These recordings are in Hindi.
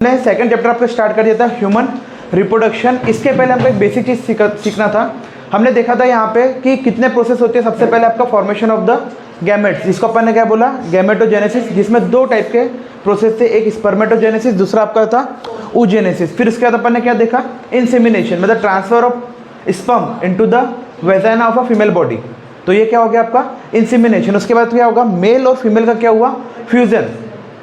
हमने सेकंड चैप्टर आपका स्टार्ट कर दिया था ह्यूमन रिप्रोडक्शन। इसके पहले हमको एक बेसिक चीज़ सीखना था। हमने देखा था यहाँ पे कि कितने प्रोसेस होते हैं। सबसे पहले आपका फॉर्मेशन ऑफ द गैमेट्स, जिसको अपन ने क्या बोला, गैमेटोजेनेसिस, जिसमें दो टाइप के प्रोसेस थे, एक स्पर्मेटोजेनेसिस, दूसरा आपका था oogenesis। फिर उसके बाद अपन ने क्या देखा, इंसेमिनेशन, मतलब transfer of sperm into the vagina of a female body. तो ये क्या हो गया आपका इंसेमिनेशन। उसके बाद क्या होगा, मेल और फीमेल का क्या हुआ, फ्यूजन,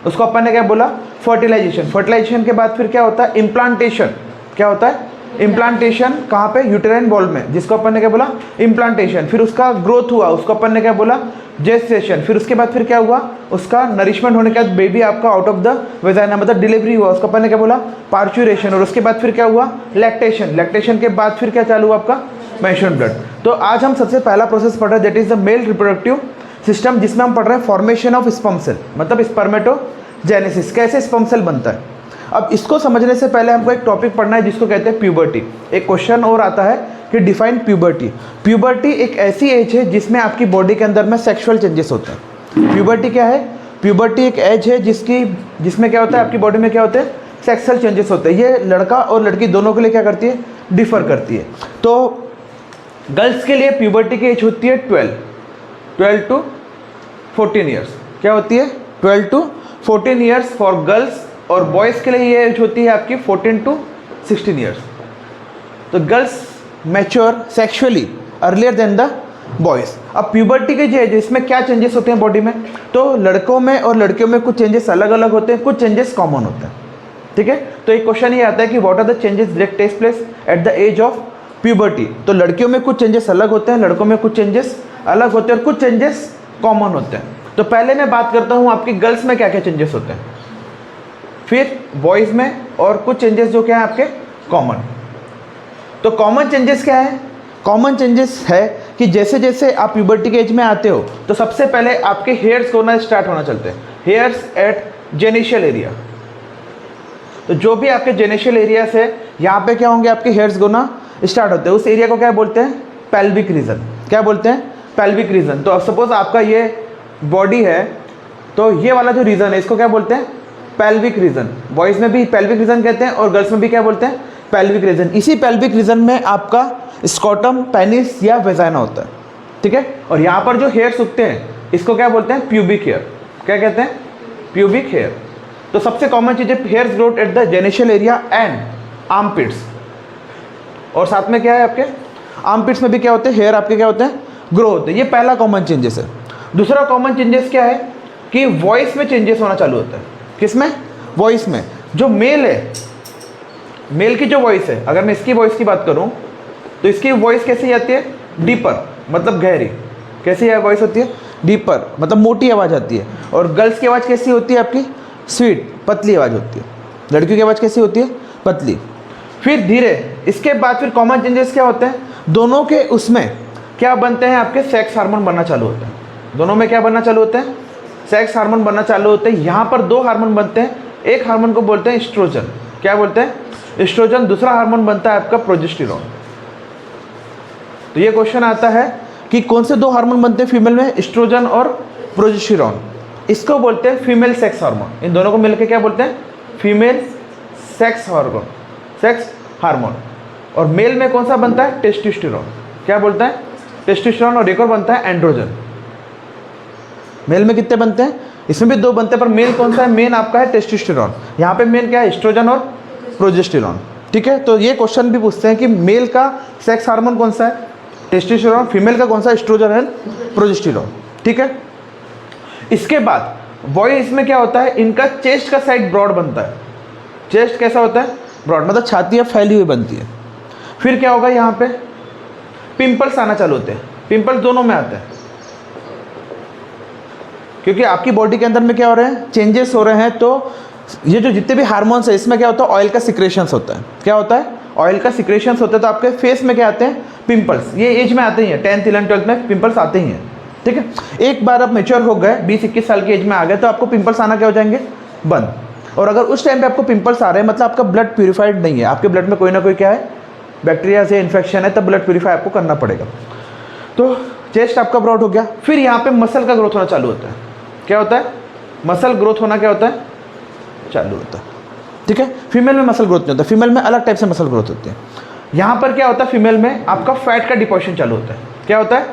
उसको अपन ने क्या बोला, फर्टिलाइजेशन। फर्टिलाइजेशन के बाद फिर क्या होता है, इम्प्लांटेशन। क्या होता है, इम्प्लांटेशन, कहाँ पे, यूटेराइन वॉल में, जिसको अपन ने क्या बोला, इम्प्लांटेशन। फिर उसका ग्रोथ हुआ, उसको अपन ने क्या बोला, जेस्टेशन। फिर उसके बाद फिर क्या हुआ, उसका नरिशमेंट होने के बाद बेबी आपका आउट ऑफ द वेजाइना, मतलब डिलीवरी हुआ, उसको अपन ने क्या बोला, पार्चुरेशन। और उसके बाद फिर क्या हुआ, लैक्टेशन। लैक्टेशन के बाद फिर क्या चालू हुआ आपका, मेंस्ट्रुअल ब्लड। तो आज हम सबसे पहला प्रोसेस पढ़ रहे हैं, that is the male reproductive system, जिसमें हम पढ़ रहे हैं फॉर्मेशन ऑफ स्पर्म सेल, मतलब स्पर्मेटोजेनेसिस, कैसे स्पर्म सेल बनता है। अब इसको समझने से पहले हमको एक टॉपिक पढ़ना है जिसको कहते हैं प्यूबर्टी। एक क्वेश्चन और आता है कि डिफाइन प्यूबर्टी। प्यूबर्टी एक ऐसी एज है जिसमें आपकी बॉडी के अंदर में सेक्सुअल चेंजेस होते हैं। प्यूबर्टी क्या है, प्यूबर्टी एक एज है जिसमें क्या होता है, आपकी बॉडी में क्या होते हैं, सेक्सुअल चेंजेस होते हैं। ये लड़का और लड़की दोनों के लिए क्या करती है, डिफर करती है। तो गर्ल्स के लिए प्यूबर्टी की एज होती है 12 टू 14 ईयर्स। क्या होती है, 12 टू 14 ईयर्स फॉर गर्ल्स। और बॉयज़ के लिए ये एज होती है आपकी 14 टू 16 ईयर्स। तो girls mature sexually earlier than the boys. अब प्यूबर्टी की जो एज, इसमें क्या चेंजेस होते हैं बॉडी में, तो लड़कों में और लड़कियों में कुछ चेंजेस अलग अलग होते हैं, कुछ चेंजेस कॉमन होते हैं। ठीक है, तो एक क्वेश्चन ये आता है कि what are the changes that takes place at the age of puberty. तो लड़कियों में कुछ चेंजेस अलग होते हैं, लड़कों में कुछ चेंजेस अलग होते हैं, और कुछ चेंजेस कॉमन होते हैं। तो पहले मैं बात करता हूँ आपकी गर्ल्स में क्या क्या चेंजेस होते हैं, फिर बॉयज़ में, और कुछ चेंजेस जो क्या है आपके कॉमन। तो कॉमन चेंजेस क्या है, कॉमन चेंजेस है कि जैसे जैसे आप प्यूबर्टी के एज में आते हो तो सबसे पहले आपके हेयर्स होना स्टार्ट होना चलते हैं, हेयर्स एट जेनिशियल एरिया। तो जो भी आपके जेनिशियल एरिया से यहाँ पे क्या होंगे, आपके हेयर्स होना स्टार्ट होते हैं। उस एरिया को क्या बोलते हैं, पेल्विक रीजन। क्या बोलते हैं, पेल्विक रीजन। तो अब सपोज आपका ये बॉडी है, तो ये वाला जो रीजन है इसको क्या बोलते हैं, पेल्विक रीजन। बॉयज़ में भी पेल्विक रीजन कहते हैं और गर्ल्स में भी क्या बोलते हैं, पेल्विक रीजन। इसी पेल्विक रीजन में आपका स्कॉटम, पेनिस या वेजाइना होता है। ठीक है, और यहाँ पर जो हेयर्स उगते हैं इसको क्या बोलते हैं, प्यूबिक हेयर। क्या कहते हैं, प्यूबिक हेयर। तो सबसे कॉमन चीज़ है hairs growth at the genital area and armpits. और साथ में क्या है, आपके आर्मपिट्स में भी क्या होते हैं, हेयर आपके क्या होते हैं, ग्रो होते हैं। ये पहला कॉमन चेंजेस है। दूसरा कॉमन चेंजेस क्या है कि वॉइस में चेंजेस होना चालू होता है। किसमें, वॉइस में। जो मेल है, मेल की जो वॉइस है, अगर मैं इसकी वॉइस की बात करूं तो इसकी वॉइस कैसी आती है, डीपर, मतलब गहरी। कैसी वॉइस होती है, डीपर, मतलब मोटी आवाज़ आती है। और गर्ल्स की आवाज़ कैसी होती है आपकी, स्वीट, पतली आवाज़ होती है। लड़कियों की आवाज़ कैसी होती है, पतली। फिर धीरे, इसके बाद फिर कॉमन चेंजेस क्या होते हैं, दोनों के उसमें क्या बनते हैं, आपके सेक्स हार्मोन बनना चालू होते हैं। दोनों में क्या बनना चालू होते हैं, सेक्स हार्मोन बनना चालू होते हैं। यहाँ पर दो हार्मोन बनते हैं, एक हार्मोन को बोलते हैं एस्ट्रोजन। क्या बोलते हैं, एस्ट्रोजन। दूसरा हार्मोन बनता है आपका प्रोजेस्टेरॉन। तो ये क्वेश्चन आता है कि कौन से दो हार्मोन बनते हैं फीमेल में, एस्ट्रोजन और प्रोजेस्टेरॉन। इसको बोलते हैं फीमेल सेक्स हार्मोन। इन दोनों को मिलकर क्या बोलते हैं, female sex hormone, sex hormone. और मेल में कौन सा बनता है, टेस्टोस्टेरोन। क्या बोलता है, टेस्टोस्टेरोन। और एक और बनता है एंड्रोजन। मेल में कितने बनते हैं, इसमें भी दो बनते हैं, पर मेल कौन सा है, मेन आपका है टेस्टोस्टेरोन। यहाँ पे मेन क्या है, एस्ट्रोजन और प्रोजेस्टेरॉन। ठीक है, तो ये क्वेश्चन भी पूछते हैं कि मेल का सेक्स हार्मोन कौन सा है, टेस्टोस्टेरोन। फीमेल का कौन सा, एस्ट्रोजन एंड प्रोजेस्टेरॉन। ठीक है, इसके बाद बॉय, इसमें क्या होता है, इनका चेस्ट का साइड ब्रॉड बनता है। चेस्ट कैसा होता है, ब्रॉड, मतलब छाती फैली हुई बनती है। फिर क्या होगा, यहाँ पे पिंपल्स आना चालू होते हैं। पिंपल्स दोनों में आते हैं क्योंकि आपकी बॉडी के अंदर में क्या हो रहे हैं, चेंजेस हो रहे हैं। तो ये जो जितने भी हार्मोन्स है, इसमें क्या होता है, ऑयल का सिक्रेशंस होता है। क्या होता है, ऑयल का सिक्रेशंस होता है। तो आपके फेस में क्या आते हैं, पिंपल्स। ये एज में आते ही हैं, 10th 11th 12th में पिंपल्स आते ही हैं। ठीक है, एक बार आप मेच्योर हो गए, 20-21 साल की एज में आ गए, तो आपको पिंपल्स आना क्या हो जाएंगे, बंद। और अगर उस टाइम पे आपको पिंपल्स आ रहे हैं, मतलब आपका ब्लड प्यूरिफाइड नहीं है, आपके ब्लड में कोई ना कोई क्या है, बैक्टीरिया से इन्फेक्शन है, तब ब्लड प्यूरिफाई आपको करना पड़ेगा। तो चेस्ट आपका ब्रॉड हो गया। फिर यहाँ पे मसल का ग्रोथ होना चालू होता है। क्या होता है, मसल ग्रोथ होना क्या होता है, चालू होता है। ठीक है। फीमेल में मसल ग्रोथ नहीं होता, फीमेल में अलग टाइप से मसल ग्रोथ होती है। यहाँ पर क्या होता है, फीमेल में आपका फैट का डिपोजिशन चालू होता है। क्या होता है?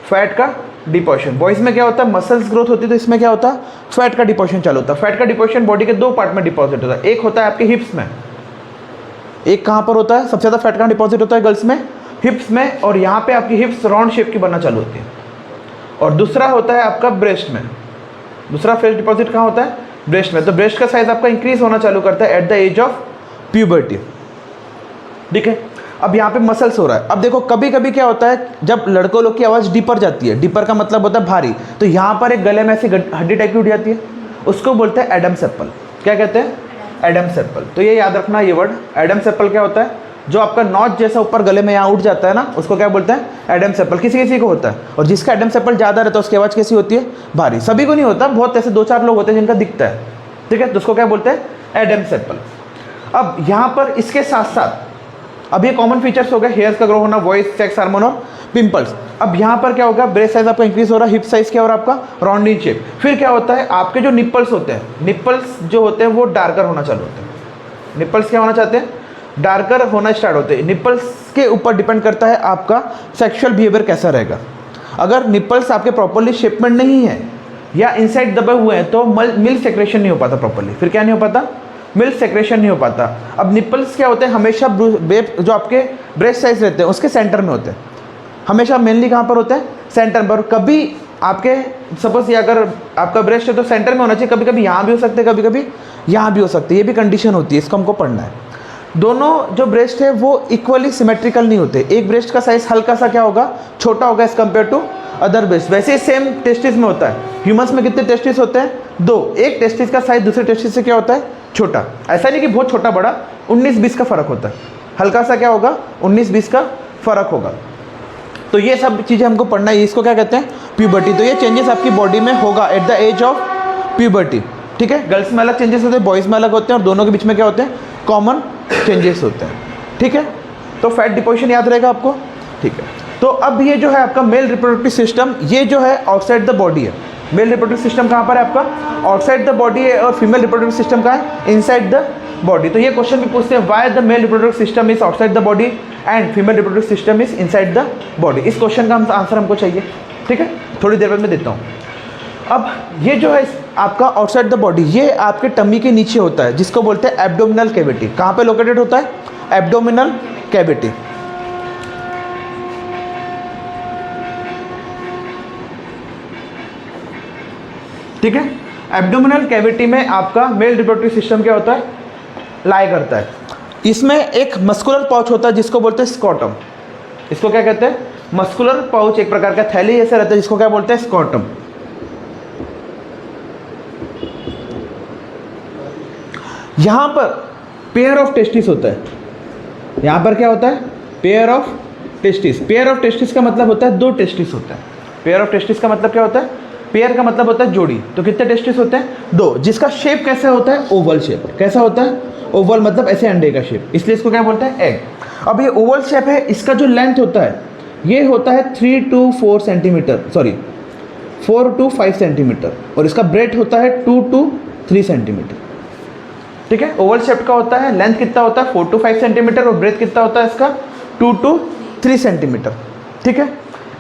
फैट का डिपोजिशन। बॉयज में क्या होता है, मसल्स ग्रोथ होती है, तो इसमें क्या होता है, फैट का डिपोजिशन चालू होता है। फैट का डिपोजिशन बॉडी के दो पार्ट में डिपॉजिट होता है। एक होता है आपके हिप्स में, एक कहाँ पर होता है, सबसे ज़्यादा फैट का डिपॉजिट होता है गर्ल्स में, हिप्स में, और यहाँ पे आपकी हिप्स राउंड शेप की बनना चालू होती है। और दूसरा होता है आपका ब्रेस्ट में। दूसरा फैट डिपॉजिट कहाँ होता है? ब्रेस्ट में। तो ब्रेस्ट का साइज आपका इंक्रीज होना चालू करता है at the age of puberty. ठीक है। अब यहाँ पे मसल्स हो रहा है। अब देखो कभी कभी क्या होता है, जब लड़कों लोग की आवाज़ डीपर जाती है, डीपर का मतलब होता है भारी, तो यहाँ पर एक गले में ऐसी हड्डी टाइप की उठ जाती है, उसको बोलते हैं एडम्स एप्पल। क्या कहते हैं? Adam's apple. तो ये याद रखना, ये वर्ड एडम्स एप्पल क्या होता है, जो आपका नॉच जैसा ऊपर गले में यहाँ उठ जाता है ना, उसको क्या बोलते हैं? Adam's apple. किसी किसी को होता है, और जिसका एडम्स एप्पल ज़्यादा रहता है उसकी आवाज़ कैसी होती है? भारी। सभी को नहीं होता, बहुत ऐसे 2-4 लोग होते हैं जिनका दिखता है। ठीक है, तो उसको क्या बोलते हैं? Adam's apple. अब यहाँ पर इसके साथ साथ अब ये कॉमन फीचर्स हो गए, हेयर्स का ग्रो होना, वॉइस, सेक्स हार्मोन और पिंपल्स। अब यहाँ पर क्या होगा, ब्रेस्ट साइज आपका इंक्रीज हो रहा है, हिप साइज क्या हो रहा है आपका? Rounding shape. फिर क्या होता है, आपके जो निप्पल्स होते हैं, निप्पल्स जो होते हैं वो डार्कर होना चालू होते हैं। निप्पल्स क्या होना चाहते हैं? डार्कर होना स्टार्ट होते हैं। निप्पल्स के ऊपर डिपेंड करता है आपका सेक्सुअल बिहेवियर कैसा रहेगा। अगर निप्पल्स आपके प्रॉपरली शेप में नहीं है या इनसाइड दबे हुए हैं तो मिल्क सेक्रेशन नहीं हो पाता प्रॉपरली। फिर क्या नहीं हो पाता? मिल्क सेक्रेशन नहीं हो पाता। अब निप्पल्स क्या होते हैं, हमेशा जो आपके ब्रेस्ट साइज रहते हैं उसके सेंटर में होते हैं, हमेशा मेनली कहाँ पर होते हैं? सेंटर पर। कभी आपके सपोज ये अगर आपका ब्रेस्ट है तो सेंटर में होना चाहिए, कभी कभी यहाँ भी हो सकते हैं, कभी कभी यहाँ भी हो सकते हैं, ये भी कंडीशन होती है, इसको हमको पढ़ना है। दोनों जो ब्रेस्ट है वो इक्वली सिमेट्रिकल नहीं होते। एक ब्रेस्ट का साइज हल्का सा क्या होगा, छोटा होगा as compare to other breast. वैसे ही सेम टेस्टिस में होता है। ह्यूमंस में कितने टेस्टिस होते हैं? 2। एक टेस्टिस का साइज दूसरे टेस्टिस से क्या होता है? छोटा। ऐसा नहीं कि बहुत छोटा बड़ा, 19-20 का फर्क होता है। हल्का सा क्या होगा? 19-20 का फर्क होगा। तो ये सब चीज़ें हमको पढ़ना है। इसको क्या कहते हैं? प्यूबर्टी। तो ये चेंजेस आपकी बॉडी में होगा at the age of puberty. ठीक है। गर्ल्स में अलग चेंजेस होते हैं, बॉयज़ में अलग होते हैं, और दोनों के बीच में क्या होते हैं? कॉमन चेंजेस होते हैं। ठीक है। तो फैट डिपोजिशन याद रहेगा आपको। ठीक है। तो अब ये जो है आपका मेल रिप्रोडक्टिव सिस्टम, ये जो है आउटसाइड द बॉडी है। मेल रिप्रोडक्टिव सिस्टम कहाँ पर है आपका? आउटसाइड द बॉडी है। और फीमेल रिप्रोडक्टिव सिस्टम कहाँ है? Inside the body. तो ये क्वेश्चन भी पूछते हैं, why the male reproductive system is outside the body and female reproductive system is inside the body. इस क्वेश्चन का आंसर हमको चाहिए। ठीक है, थोड़ी देर बाद मैं देता हूँ। अब ये जो है आपका आउटसाइड द बॉडी, ये आपके टमी के नीचे होता है, जिसको बोलते हैं एब्डोमिनल कैविटी। कहाँ पे लोकेटेड होता है? Abdominal cavity. ठीक है। एब्डोमिनल कैविटी में आपका मेल रिप्रोडक्टिव सिस्टम क्या होता है? लाई करता है। इसमें एक मस्कुलर पाउच होता है जिसको बोलते हैं स्कॉटम। इसको क्या कहते हैं? मस्कुलर पाउच, एक प्रकार का थैली जैसे रहता है, जिसको क्या बोलते हैं? स्कॉटम। यहां पर पेयर ऑफ टेस्टिस होता है। यहां पर क्या होता है? Pair of testis. Pair of testis का मतलब होता है 2 टेस्टिस होता है। पेयर ऑफ टेस्टिस का मतलब क्या होता है? पेयर का मतलब होता है जोड़ी। तो कितने टेस्टिस होते हैं? 2। जिसका शेप कैसा होता है? Oval shape. कैसा होता है? ओवल, मतलब ऐसे अंडे का शेप, इसलिए इसको क्या बोलते हैं? एग। अब ये ओवल शेप है, इसका जो लेंथ होता है ये होता है 3 to 4 centimetre, sorry 4 to 5 centimetre, और इसका ब्रेड होता है 2 to 3 सेंटीमीटर। ठीक है। ओवल शेप का होता है, लेंथ कितना होता है? 4 to 5 सेंटीमीटर, और ब्रेथ कितना होता है इसका? 2 to 3 सेंटीमीटर। ठीक है।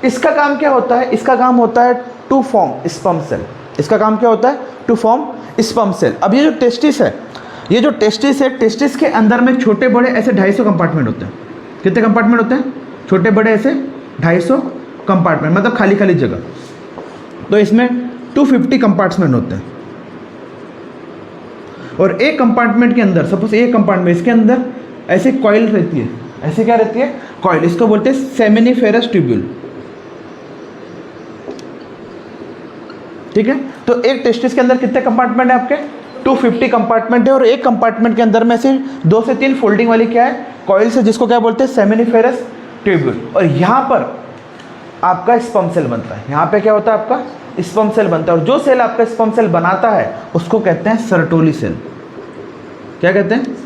इसका काम क्या होता है? इसका काम होता है टू फॉर्म स्पर्म सेल। इसका काम क्या होता है? To form sperm cell. अब ये जो टेस्टिस है, ये जो टेस्टिस है, टेस्टिस के अंदर में छोटे बड़े ऐसे 250 कंपार्टमेंट होते हैं। कितने कंपार्टमेंट होते हैं? छोटे बड़े ऐसे 250 कंपार्टमेंट, मतलब खाली खाली जगह। तो इसमें 250 कंपार्टमेंट होते हैं। और एक कंपार्टमेंट के अंदर, सपोज एक कंपार्टमेंट, इसके अंदर ऐसे कॉइल रहती है। ऐसे क्या रहती है? कॉइल। इसको बोलते हैं सेमिनिफेरस ट्यूब्यूल। ठीक है। तो एक टेस्टिस के अंदर कितने कंपार्टमेंट है आपके? 250 कंपार्टमेंट है। और एक कंपार्टमेंट के अंदर में से 2 से 3 फोल्डिंग वाली क्या है? कॉइल्स है, जिसको क्या बोलते हैं? Seminiferous tubule. और यहाँ पर आपका स्पर्म सेल बनता है। यहाँ पे क्या होता है? आपका स्पर्म सेल बनता है। और जो सेल आपका स्पर्म सेल बनाता है उसको कहते हैं सर्टोली सेल। क्या कहते हैं?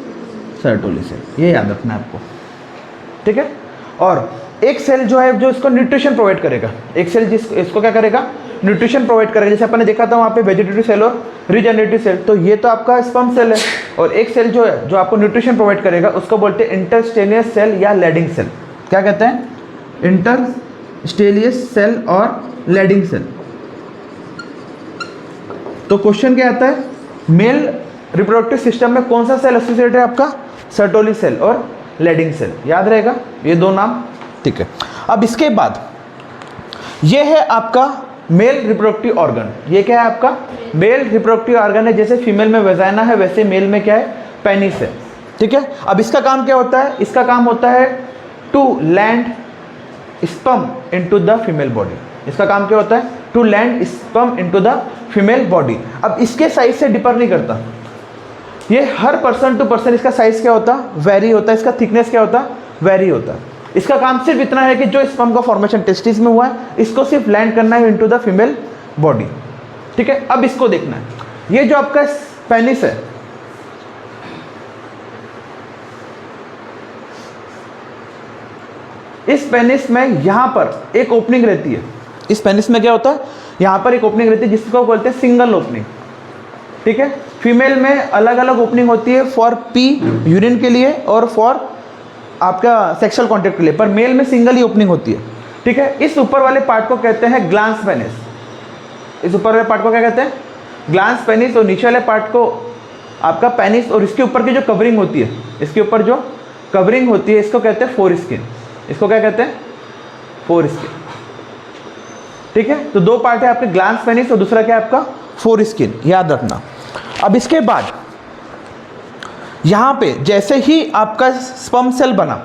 Sertoli cell. ये याद रखना है आपको। ठीक है। और एक सेल जो है, जो इसको न्यूट्रिशन प्रोवाइड करेगा, एक सेल इसको क्या करेगा? न्यूट्रिशन प्रोवाइड करेगा। जैसे अपन ने देखा था वहाँ पे वेजिटेटिव सेल और रीजनरेटिव सेल, तो ये तो आपका स्पर्म सेल है, और एक सेल जो है जो आपको न्यूट्रिशन प्रोवाइड करेगा उसको बोलते हैं इंटरस्टेनियस सेल या लैडिंग सेल। क्या कहते हैं? इंटरस्टेलियस सेल और लैडिंग सेल। तो क्वेश्चन क्या आता है, मेल रिप्रोडक्टिव सिस्टम में कौन सा सेल एसोसिएटेड है आपका? सर्टोली सेल और लैडिंग सेल। याद रहेगा ये दो नाम, ठीक है। अब इसके बाद ये है आपका मेल रिप्रोडक्टिव ऑर्गन। ये क्या है आपका? मेल रिप्रोडक्टिव ऑर्गन है। जैसे फीमेल में वेजाइना है वैसे मेल में क्या है? पेनिस है, ठीक है। अब इसका काम क्या होता है? इसका काम होता है to land sperm into the female body. इसका काम क्या होता है? To land sperm into the female body. अब इसके साइज से डिफर नहीं करता ये, हर पर्सन टू पर्सन इसका साइज क्या होता? वेरी होता है। इसका थिकनेस क्या होता? वेरी होता है। इसका काम सिर्फ इतना है कि जो स्पर्म का फॉर्मेशन टेस्टिस में हुआ है इसको सिर्फ लैंड करना है इनटू द फीमेल बॉडी, ठीक है। अब इसको देखना है, ये जो आपका पेनिस है, इस पेनिस में यहां पर एक ओपनिंग रहती है। इस पेनिस में क्या होता है? यहां पर एक ओपनिंग रहती है जिसको बोलते हैं सिंगल ओपनिंग, ठीक है। फीमेल में अलग अलग ओपनिंग होती है, फॉर पी यूरिन के लिए और फॉर आपका सेक्सुअल कॉन्टैक्ट के लिए, पर मेल में सिंगल ही ओपनिंग होती है, ठीक है। इस ऊपर वाले पार्ट को कहते हैं ग्लांस पेनिस। इस ऊपर वाले पार्ट को क्या कहते हैं? Glans penis. और नीचे वाले पार्ट को आपका पेनिस, और इसके ऊपर की जो कवरिंग होती है, इसके ऊपर जो कवरिंग होती है इसको कहते हैं फोर स्किन। इसको क्या कहते हैं? फोर स्किन, ठीक है। तो दो पार्ट है आपके, ग्लांस पेनिस और दूसरा क्या है आपका? फोर स्किन, याद रखना। अब इसके बाद यहाँ पे जैसे ही आपका स्पर्म सेल बना,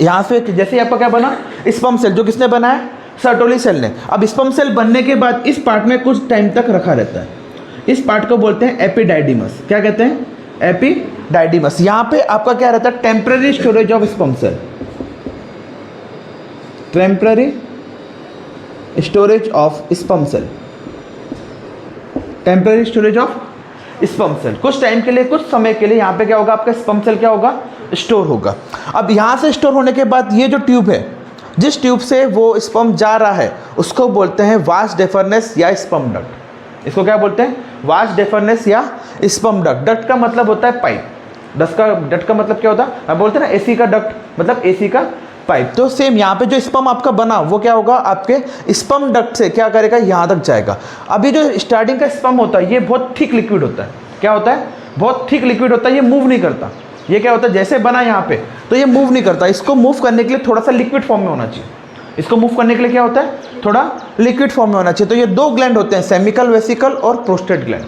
यहाँ से जैसे ही आपका क्या बना? Sperm cell. जो किसने बनाया? सर्टोली सेल ने। अब स्पर्म सेल बनने के बाद इस पार्ट में कुछ टाइम तक रखा रहता है। इस पार्ट को बोलते हैं एपिडाइडिमस। क्या कहते हैं? एपिडाइडिमस। यहाँ पे आपका क्या रहता है? Temporary storage of sperm cell. Temporary storage of sperm cell. Temporary storage of sperm cell, कुछ टाइम के लिए, कुछ समय के लिए यहाँ पे क्या होगा? आपका स्पर्म सेल क्या होगा? स्टोर होगा। अब यहाँ से स्टोर होने के बाद ये जो ट्यूब है, जिस ट्यूब से वो स्पर्म जा रहा है उसको बोलते हैं वास डेफरनेस या स्पर्म डक्ट। इसको क्या बोलते हैं? वास डेफरनेस या स्पर्म डक्ट। डक्ट का मतलब होता है पाइप। डक्ट का मतलब क्या होता है? आप बोलते हैं ना एसी का डक्ट, मतलब एसी का पाइप। तो सेम यहाँ पे जो स्पर्म आपका बना वो क्या होगा? आपके स्पर्म डक्ट से क्या करेगा? यहाँ तक जाएगा। अभी जो स्टार्टिंग का स्पर्म होता है ये बहुत थिक लिक्विड होता है। क्या होता है? बहुत थिक लिक्विड होता है। ये मूव नहीं करता। ये क्या होता है? जैसे बना यहाँ पे तो ये मूव नहीं करता। इसको मूव करने के लिए थोड़ा सा लिक्विड फॉर्म में होना चाहिए। इसको मूव करने के लिए क्या होता है? थोड़ा लिक्विड फॉर्म में होना चाहिए। तो ये दो ग्लैंड होते हैं, सेमिकल वेसिकल और प्रोस्टेट ग्लैंड।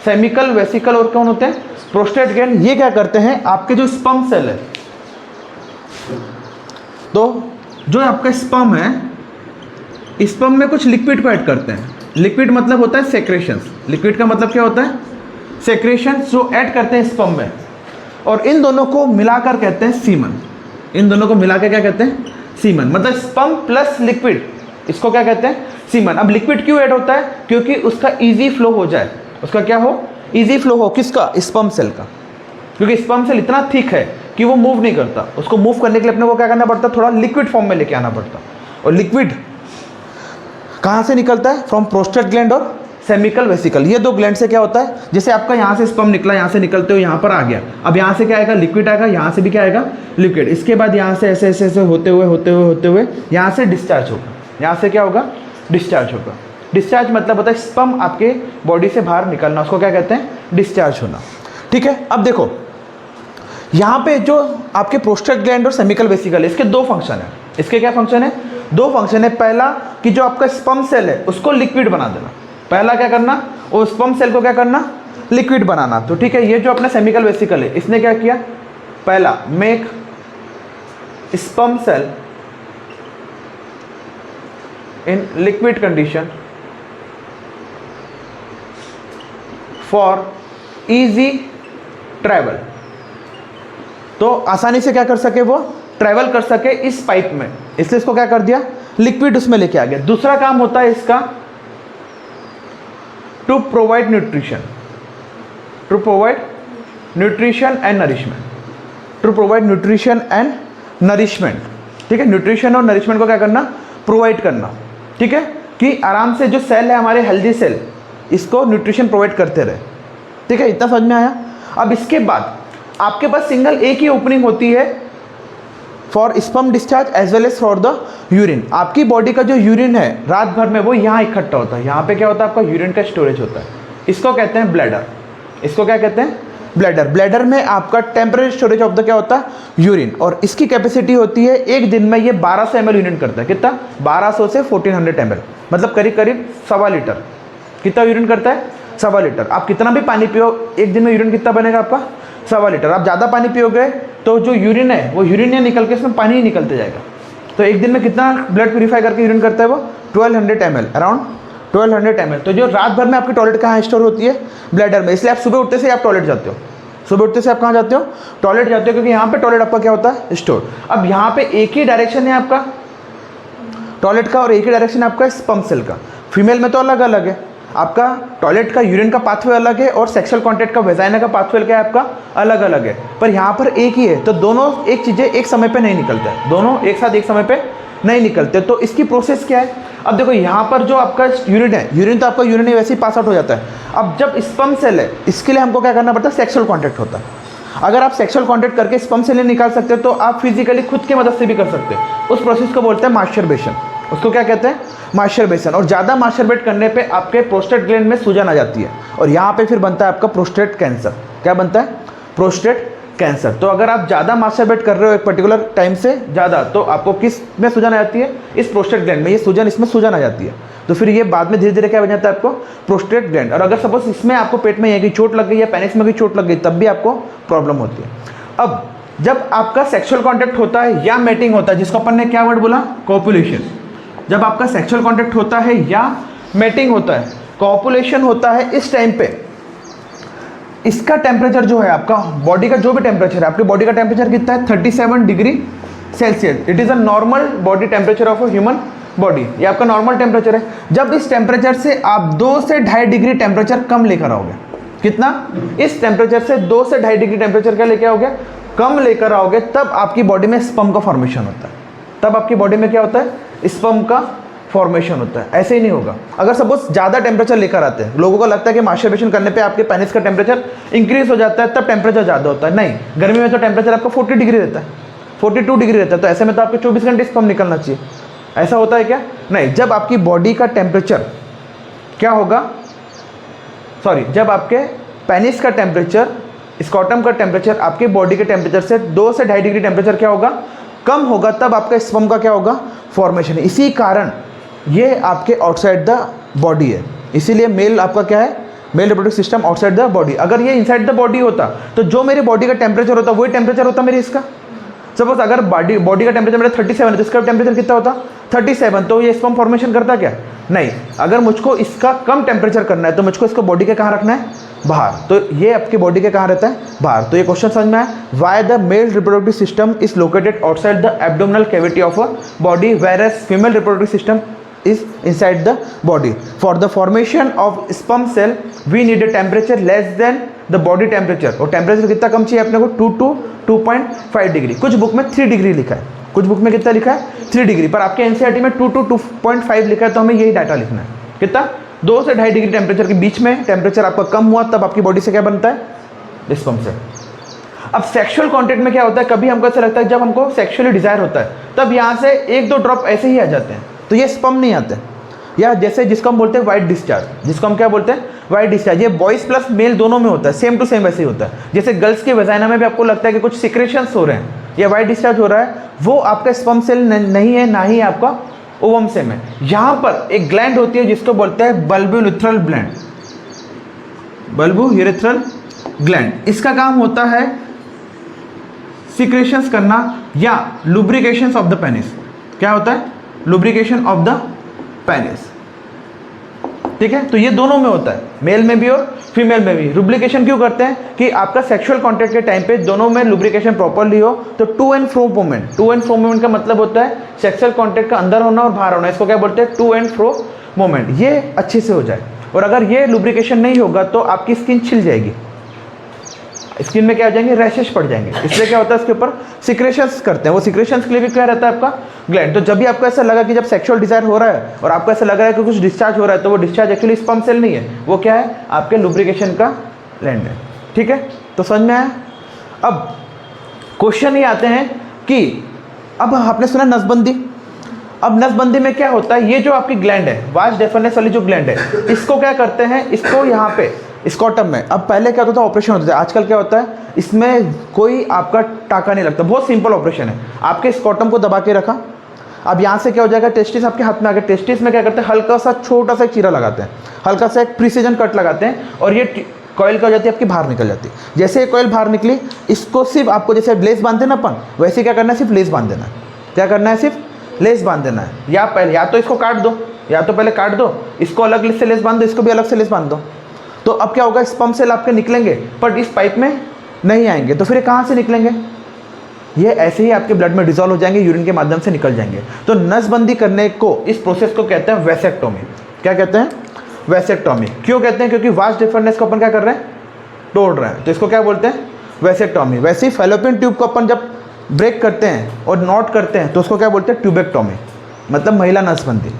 सेमिकल वेसिकल और कौन होते हैं? Prostate gland. ये क्या करते हैं? आपके जो स्पर्म सेल है, तो जो आपका स्पर्म है, स्पर्म में कुछ लिक्विड को ऐड करते हैं। लिक्विड मतलब होता है सेक्रेशंस। लिक्विड का मतलब क्या होता है? सेक्रेशंस, जो ऐड करते हैं स्पर्म में, और इन दोनों को मिलाकर कहते हैं सीमन। इन दोनों को मिलाकर क्या कहते हैं? सीमन। मतलब स्पर्म प्लस लिक्विड, इसको क्या कहते हैं? सीमन। अब लिक्विड क्यों ऐड होता है? क्योंकि उसका इजी फ्लो हो जाए। उसका क्या हो? इजी फ्लो हो। किसका? स्पर्म सेल का। क्योंकि स्पर्म सेल इतना थिक है कि वो मूव नहीं करता। उसको मूव करने के लिए अपने को क्या करना पड़ता? थोड़ा लिक्विड फॉर्म में लेके आना पड़ता। और लिक्विड कहाँ से निकलता है? फ्रॉम प्रोस्टेट ग्लैंड और सेमिकल वेसिकल। ये दो ग्लैंड से क्या होता है? जैसे आपका यहाँ से स्पर्म निकला, यहाँ से निकलते हुए यहाँ पर आ गया। अब यहाँ से क्या आएगा? लिक्विड आएगा। यहाँ से भी क्या आएगा? लिक्विड। इसके बाद यहाँ से ऐसे ऐसे ऐसे होते हुए यहाँ से डिस्चार्ज होगा। यहाँ से क्या होगा? डिस्चार्ज होगा। डिस्चार्ज मतलब होता है स्पर्म आपके बॉडी से बाहर निकलना। उसको क्या कहते हैं? डिस्चार्ज होना, ठीक है। अब देखो यहाँ पे जो आपके प्रोस्टेट ग्लैंड और सेमिकल वेसिकल है, इसके दो फंक्शन है। इसके क्या फंक्शन है? दो फंक्शन है। पहला कि जो आपका स्पर्म सेल है उसको लिक्विड बना देना। पहला क्या करना? वो स्पर्म सेल को क्या करना? लिक्विड बनाना। तो ठीक है, ये जो अपना सेमिकल वेसिकल है इसने क्या किया? पहला, make sperm cell in liquid condition for easy travel. तो आसानी से क्या कर सके? वो ट्रैवल कर सके इस पाइप में, इसलिए इसको क्या कर दिया? लिक्विड उसमें लेके आ गया। दूसरा काम होता है इसका to provide nutrition. To provide nutrition and nourishment. To provide nutrition and nourishment, ठीक है। न्यूट्रिशन और नरिशमेंट को क्या करना? प्रोवाइड करना, ठीक है। कि आराम से जो सेल है हमारे हेल्दी सेल इसको न्यूट्रिशन प्रोवाइड करते रहे। ठीक है, इतना समझ में आया। अब इसके बाद आपके पास सिंगल एक ही ओपनिंग होती है for sperm discharge as well as for the urine. आपकी बॉडी का जो यूरिन है रात भर में वो यहाँ इकट्ठा होता है। यहाँ पे क्या होता है, आपका यूरिन का स्टोरेज होता है, इसको कहते हैं ब्लैडर। इसको क्या कहते हैं, ब्लैडर। ब्लैडर में आपका टेम्परेरी स्टोरेज ऑफ द क्या होता है, यूरिन, और इसकी कैपेसिटी होती है एक दिन में ये 1200 ml यूरिन करता है। कितना, 1200 से 1400 ml, मतलब करीब करीब 1.25 लीटर। कितना यूरिन करता है, 1.25 लीटर। आप कितना भी पानी पियो, एक दिन में यूरिन कितना बनेगा आपका, 1.25 लीटर। आप ज़्यादा पानी पियोगे तो जो यूरिन है वो यूरिन नहीं निकल के इसमें पानी ही निकलते जाएगा। तो एक दिन में कितना ब्लड प्यूरीफाई करके यूरिन करता है वो 1200 ml, अराउंड 1200 ml। तो जो रात भर में आपकी टॉयलेट कहाँ स्टोर होती है, ब्लैडर में। इसलिए आप सुबह उठते से आप टॉयलेट जाते हो, सुबह उठते से आप कहाँ जाते हो, टॉयलेट जाते हो, क्योंकि यहाँ पे टॉयलेट आपका क्या होता है, स्टोर। अब यहाँ पे एक ही डायरेक्शन है आपका टॉयलेट का और एक ही डायरेक्शन है आपका स्पर्म सेल का। फीमेल में तो अलग अलग है, आपका टॉयलेट का यूरिन का पाथवे अलग है और सेक्सुअल कॉन्टैक्ट का वेजाइना का पाथवे क्या है आपका अलग अलग है, पर यहाँ पर एक ही है। तो दोनों एक चीज़ें एक समय पे नहीं निकलते हैं, दोनों एक साथ एक समय पे नहीं निकलते। तो इसकी प्रोसेस क्या है, अब देखो यहाँ पर जो आपका यूरिन है, यूरिन तो आपका यूरिन वैसे ही पास आउट हो जाता है। अब जब स्पर्म सेल है, इसके लिए हमको क्या करना पड़ता है, सेक्सुअल कॉन्टैक्ट होता है। अगर आप सेक्सुअल कॉन्टैक्ट करके स्पर्म सेल नहीं निकाल सकते तो आप फिजिकली खुद की मदद से भी कर सकते हैं। उस प्रोसेस को बोलते हैं मास्टरबेशन। उसको क्या कहते हैं, मास्टरबेशन। और ज़्यादा मास्टरबेट करने पे आपके प्रोस्टेट ग्लैंड में सूजन आ जाती है और यहाँ पे फिर बनता है आपका प्रोस्टेट कैंसर। क्या बनता है, प्रोस्टेट कैंसर। तो अगर आप ज़्यादा मास्टरबेट कर रहे हो एक पर्टिकुलर टाइम से ज़्यादा, तो आपको किस में सूजन आ जाती है, इस प्रोस्टेट ग्लैंड में। ये सूजन, इसमें सूजन आ जाती है, तो फिर ये बाद में धीरे धीरे क्या बन जाता है आपको, प्रोस्टेट ग्लैंड। और अगर सपोज इसमें आपको पेट में ये चोट लग गई या पेनिस में भी चोट लग गई, तब भी आपको प्रॉब्लम होती है। अब जब आपका सेक्सुअल कॉन्टैक्ट होता है या मेटिंग होता है, जिसको अपन ने क्या वर्ड बोला, कॉपुलेशन। जब आपका सेक्सुअल कॉन्टैक्ट होता है या मेटिंग होता है, कॉपुलेशन होता है, इस टाइम पे इसका टेम्परेचर जो है आपका बॉडी का, जो भी टेम्परेचर है, आपकी बॉडी का टेम्परेचर कितना है, 37 degree Celsius. It is a normal body temperature of a human body. ये आपका नॉर्मल टेम्परेचर है। जब इस टेम्परेचर से आप 2 से 2.5 डिग्री टेम्परेचर कम लेकर आओगे, कितना, इस टेम्परेचर से 2 से 2.5 डिग्री टेम्परेचर क्या लेके आओगे, कम लेकर आओगे, तब आपकी बॉडी में स्पर्म का फॉर्मेशन होता है। तब आपकी बॉडी में क्या होता है, स्पर्म का फॉर्मेशन होता है। ऐसे ही नहीं होगा अगर सपोज ज़्यादा टेम्परेचर लेकर आते हैं। लोगों को लगता है कि मास्टरबेशन करने पे आपके पेनिस का टेम्परेचर इंक्रीज हो जाता है, तब टेम्परेचर ज़्यादा होता है। नहीं, गर्मी में तो टेम्परेचर आपका 40 डिग्री रहता है, 42 डिग्री रहता है। तो ऐसे में तो आपको 24 घंटे स्पर्म निकलना चाहिए। ऐसा होता है क्या, नहीं। जब आपकी बॉडी का टेम्परेचर क्या होगा, सॉरी, जब आपके पेनिस का टेम्परेचर, स्कॉटम का टेम्परेचर आपके बॉडी के टेम्परेचर से 2 से 2.5 डिग्री टेम्परेचर क्या होगा, कम होगा, तब आपका स्पर्म का क्या होगा, फॉर्मेशन। इसी कारण ये आपके आउटसाइड द बॉडी है। इसीलिए मेल आपका क्या है, mail reproductive system outside the body. अगर ये इनसाइड द बॉडी होता तो जो मेरे बॉडी का टेम्परेचर होता वही टेम्परेचर होता मेरे इसका। सपोज अगर बॉडी का टेम्परेचर मेरा 37 है तो इसका टेम्परेचर कितना होता, 37। तो ये स्पर्म फॉर्मेशन करता क्या, नहीं। अगर मुझको इसका कम टेम्परेचर करना है तो मुझको इसको बॉडी के कहाँ रखना है, बाहर। तो ये आपकी बॉडी के कहाँ रहता है, बाहर। तो ये क्वेश्चन समझ में आया, why the male reproductive system is located outside the abdominal cavity of a body, whereas female reproductive system is inside the body. For the formation of sperm cell we need a temperature less than the body temperature। और टेम्परेचर कितना कम चाहिए अपने को, 2 to 2.5 डिग्री। कुछ बुक में 3 डिग्री लिखा है, कुछ बुक में कितना लिखा है, 3 डिग्री, पर आपके एनसीईआरटी में 2 to 2.5 लिखा है। तो हमें यही डाटा लिखना है, कितना, 2 से 2.5 डिग्री टेम्परेचर के बीच में टेम्परेचर आपका कम हुआ, तब आपकी बॉडी से क्या बनता है, स्पर्म सेल। अब सेक्सुअल कॉन्टैक्ट में क्या होता है, कभी हमको ऐसा लगता है जब हमको सेक्सुअली डिजायर होता है तब यहाँ से 1-2 ड्रॉप ऐसे ही आ जाते हैं, तो ये स्पर्म नहीं आते। या जैसे जिसको हम बोलते हैं वाइट डिस्चार्ज, जिसको हम क्या बोलते हैं, वाइट डिस्चार्ज। ये बॉयज़ प्लस मेल दोनों में होता है, सेम टू सेम वैसे ही होता है। जैसे गर्ल्स के वेजाइना में भी आपको लगता है कि कुछ सिक्रेशंस हो रहे हैं या वाइट डिस्चार्ज हो रहा है, वो आपका स्पर्म सेल नहीं है, ना ही आपका ओवम सेल है। यहाँ पर एक ग्लैंड होती है जिसको बोलते हैं बल्बोयूरेथ्रल ग्लैंड, बल्बोयूरेथ्रल ग्लैंड। इसका काम होता है सिक्रेशंस करना या लुब्रिकेशंस ऑफ द पेनिस। क्या होता है, लुब्रिकेशन ऑफ द पेनिस। ठीक है, तो ये दोनों में होता है, मेल में भी और फीमेल में भी। लुब्रिकेशन क्यों करते हैं कि आपका सेक्सुअल कॉन्टैक्ट के टाइम पे दोनों में लुब्रिकेशन प्रॉपरली हो। तो to and fro movement, to and fro movement का मतलब होता है सेक्सुअल कॉन्टैक्ट का अंदर होना और बाहर होना, इसको क्या बोलते हैं, टू एंड फ्रो मूवमेंट। ये अच्छे से हो जाए। और अगर ये लुब्रिकेशन नहीं होगा तो आपकी स्किन छिल जाएगी, स्किन में क्या हो जाएंगे, रैशेस पड़ जाएंगे। इसलिए क्या होता है, इसके ऊपर सिक्रेशंस करते हैं, वो सिक्रेशंस के लिए भी क्या रहता है आपका ग्लैंड। तो जब भी आपको ऐसा लगा कि जब सेक्सुअल डिजायर हो रहा है और आपको ऐसा लग रहा है कि कुछ डिस्चार्ज हो रहा है, तो वो डिस्चार्ज एक्चुअली स्पर्म सेल नहीं है, वो क्या है, आपके लुब्रिकेशन का ग्लैंड है। ठीक है, तो समझ में आया। अब क्वेश्चन ये आते हैं कि अब आपने सुना नसबंदी। अब नसबंदी में क्या होता है, ये जो आपकी ग्लैंड है, वास्ट डेफरनेस वाली जो ग्लैंड है, इसको क्या करते हैं, इसको यहाँ पे स्कॉटम में, अब पहले क्या होता था, ऑपरेशन होता था, आजकल क्या होता है, इसमें कोई आपका टाका नहीं लगता, बहुत सिंपल ऑपरेशन है। आपके स्कॉटम को दबा के रखा, अब यहाँ से क्या हो जाएगा, टेस्टिस आपके हाथ में आ गया। टेस्टिस में क्या करते हैं, हल्का सा छोटा सा एक चीरा लगाते हैं, हल्का सा एक प्रिसीजन कट लगाते हैं, और ये कॉइल क्या हो जाती है, आपकी बाहर निकल जाती है। जैसे ये कॉइल बाहर निकली, इसको सिर्फ आपको जैसे लेस बांधते ना अपन, वैसे क्या करना है, सिर्फ लेस बांध देना है। क्या करना है, सिर्फ लेस बांध देना है। या पहले या तो इसको काट दो, या तो पहले काट दो, इसको अलग से लेस बांध दो, इसको भी अलग से लेस बांध दो। तो अब क्या होगा, स्पर्म सेल आपके निकलेंगे पर इस पाइप में नहीं आएंगे, तो फिर ये कहाँ से निकलेंगे, ये ऐसे ही आपके ब्लड में डिसॉल्व हो जाएंगे, यूरिन के माध्यम से निकल जाएंगे। तो नसबंदी करने को, इस प्रोसेस को कहते हैं वैसेक्टोमी। क्या कहते हैं, वैसेक्टोमी। क्यों कहते हैं, क्योंकि वास्ट डिफरेंस को अपन क्या कर रहे हैं, तोड़ रहे हैं, तो इसको क्या बोलते हैं, वैसेक्टोमी। वैसे ही फैलोपियन ट्यूब को अपन जब ब्रेक करते हैं और नॉट करते हैं, तो उसको क्या बोलते हैं, ट्यूबेक्टोमी, मतलब महिला नसबंदी।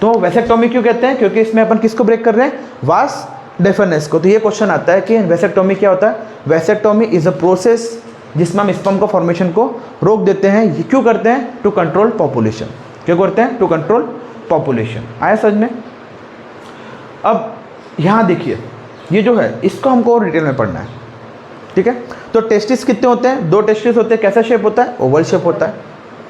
तो वैसेक्टोमी क्यों कहते हैं, क्योंकि इसमें अपन किसको ब्रेक कर रहे हैं, वास्ट डेफरनेस को। तो ये क्वेश्चन आता है कि वैसेक्टोमी क्या होता है। वैसेक्टोमी इज अ प्रोसेस जिसमें हम स्पर्म को फॉर्मेशन को रोक देते हैं। ये क्यों करते हैं, टू कंट्रोल पॉपुलेशन। क्यों करते हैं, टू कंट्रोल पॉपुलेशन। आया समझ में। अब यहाँ देखिए, ये जो है इसको हमको और डिटेल में पढ़ना है, ठीक है। तो टेस्टिस कितने होते हैं, 2 टेस्टिस होते हैं। कैसा शेप होता है, ओवल शेप होता है,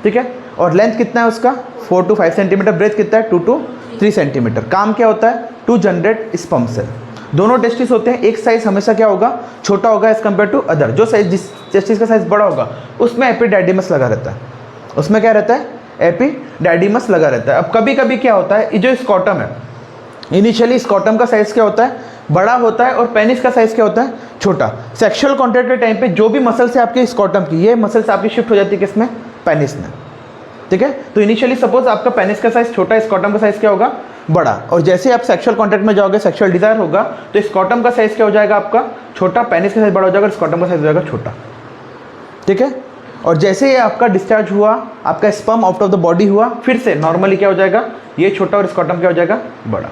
ठीक है। और लेंथ कितना है उसका, 4 to 5 सेंटीमीटर। ब्रेथ कितना है, 2 to 3 सेंटीमीटर। काम क्या होता है, टू जनरेट स्पर्म सेल। दोनों टेस्टिस होते हैं, एक साइज हमेशा क्या होगा, छोटा होगा एज कम्पेयर टू अदर। जो साइज, जिस टेस्टिस का साइज बड़ा होगा उसमें एपिडाइडिमस लगा रहता है, उसमें क्या रहता है, एपिडाइडिमस लगा रहता है। अब कभी कभी क्या होता है, ये जो स्कॉटम है, इनिशियली स्कॉटम का साइज क्या होता है, बड़ा होता है, और पेनिस का साइज क्या होता है, छोटा। सेक्सुअल कॉन्टैक्ट के टाइम पे जो भी मसल्स है आपके स्कॉटम की, ये मसल्स आपकी शिफ्ट हो जाती है किसमें, पेनिस में, ठीक है। तो इनिशियली सपोज आपका पेनिस का साइज छोटा, स्कॉटम का साइज क्या होगा, बड़ा। और जैसे आप सेक्सुअल कॉन्टैक्ट में जाओगे, सेक्सुअल डिजायर होगा, तो स्कॉटम का साइज क्या हो जाएगा आपका, छोटा, पेनिस का साइज बड़ा हो जाएगा, स्कॉटम का साइज हो जाएगा छोटा, ठीक है। और जैसे ये आपका डिस्चार्ज हुआ, आपका sperm out of the body हुआ, फिर से नॉर्मली क्या हो जाएगा, ये छोटा और स्कॉटम क्या हो जाएगा, बड़ा,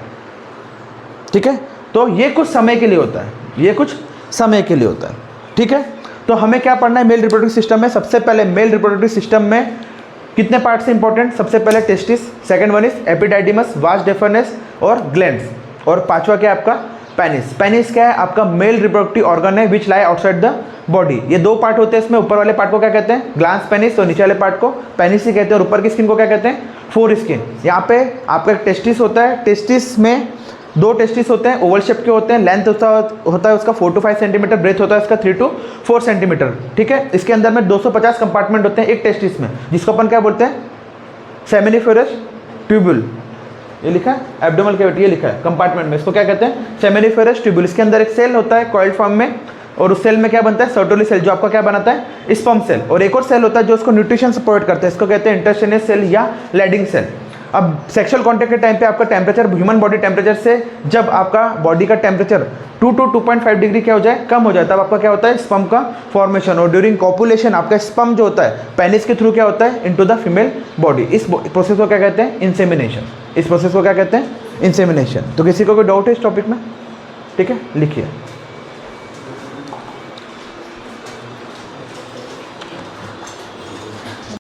ठीक है। तो ये कुछ समय के लिए होता है, ये कुछ समय के लिए होता है, ठीक है। तो हमें क्या पढ़ना है, मेल रिप्रोडक्टिव सिस्टम में। सबसे पहले मेल रिप्रोडक्टिव सिस्टम में कितने पार्ट्स इंपॉर्टेंट, सबसे पहले testis, second one is epididymis, vas deferens glands, और पांचवा क्या है आपका, पेनिस। पेनिस क्या है, आपका मेल रिप्रोडक्टिव ऑर्गन है विच लाई आउटसाइड द बॉडी। ये 2 पार्ट होते हैं इसमें, ऊपर वाले पार्ट को क्या कहते हैं, ग्लांस पेनिस, और नीचे वाले पार्ट को पेनिस ही कहते हैं, और ऊपर की स्किन को क्या कहते हैं, फोर स्किन। यहाँ पे आपका टेस्टिस होता है, टेस्टिस में 2 टेस्टिस होते हैं, ओवल शेप के होते हैं। लेंथ होता है उसका 4 to 5 सेंटीमीटर, ब्रेथ होता है उसका 3 to 4 सेंटीमीटर, ठीक है। इसके अंदर में 250 कंपार्टमेंट होते हैं एक टेस्टिस में, जिसको अपन क्या बोलते हैं, सेमिनिफेरस ट्यूब्यूल। ये लिखा है एब्डोमिनल कैविटी, ये लिखा है कंपार्टमेंट में, इसको क्या कहते हैं, सेमिनिफेरस ट्यूब्यूल। इसके अंदर एक सेल होता है कॉइल्ड फॉर्म में, और उस सेल में क्या बनता है, सर्टोली सेल, जो आपका क्या बनाता है, स्पर्म सेल। और एक और सेल होता है जो उसको न्यूट्रिशन प्रोवाइड करता है, इसको कहते हैं इंटरस्टेनियस सेल या लैडिंग सेल। अब सेक्सुअल कॉन्टैक्ट के टाइम पे आपका टेम्परेचर, ह्यूमन बॉडी टेम्परेचर से जब आपका बॉडी का टेम्परेचर 2 to 2.5 डिग्री क्या हो जाए, कम हो जाए, तब आपका क्या होता है, स्पर्म का फॉर्मेशन। और ड्यूरिंग कॉपुलेशन आपका स्पर्म जो होता है पेनिस के थ्रू क्या होता है, इनटू द फीमेल बॉडी। इस प्रोसेस को क्या कहते हैं, इंसेमिनेशन। इस प्रोसेस को क्या कहते हैं, इंसेमिनेशन। तो किसी को कोई डाउट है इस टॉपिक में, ठीक है, लिखिए।